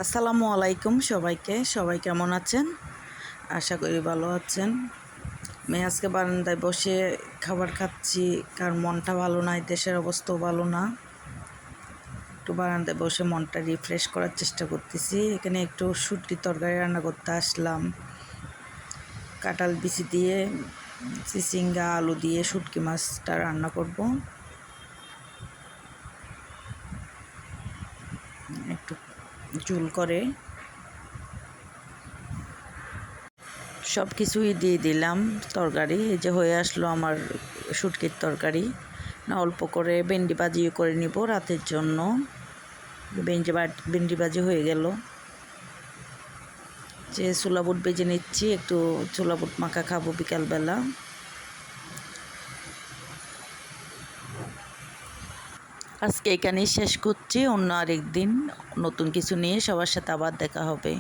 আসসালামু আলাইকুম সবাই কেমন আছেন? আশা করি ভালো আছেন। আমি আজকে বারান্দায় বসে খাবার খাচ্ছি, কারণ মনটা ভালো নাই, দেশের অবস্থাও ভালো না। একটু বারান্দায় বসে মনটা রিফ্রেশ করার চেষ্টা করতেছি। এখানে একটু শুটকির তরকারি রান্না করতে আসলাম। কাঁঠাল বিচি দিয়ে চিচিঙ্গা আলু দিয়ে শুটকি মাছটা রান্না করব। একটু ঝোল করে সব কিছুই দিয়ে দিলাম তরকারি। এই যে হয়ে আসলো আমার শুটকির তরকারি। না অল্প করে ভেন্ডি ভাজিও করে নিব রাতের জন্য। ভেন্ডি ভাজি হয়ে গেল। যে ছোলা বুট ভেজে নিচ্ছি, একটু ছোলা বুট মাখা খাবো বিকালবেলা। আজকে এখানেই শেষ করছি, অন্য আরেক দিন নতুন কিছু নিয়ে সবার সাথে আবার দেখা হবে।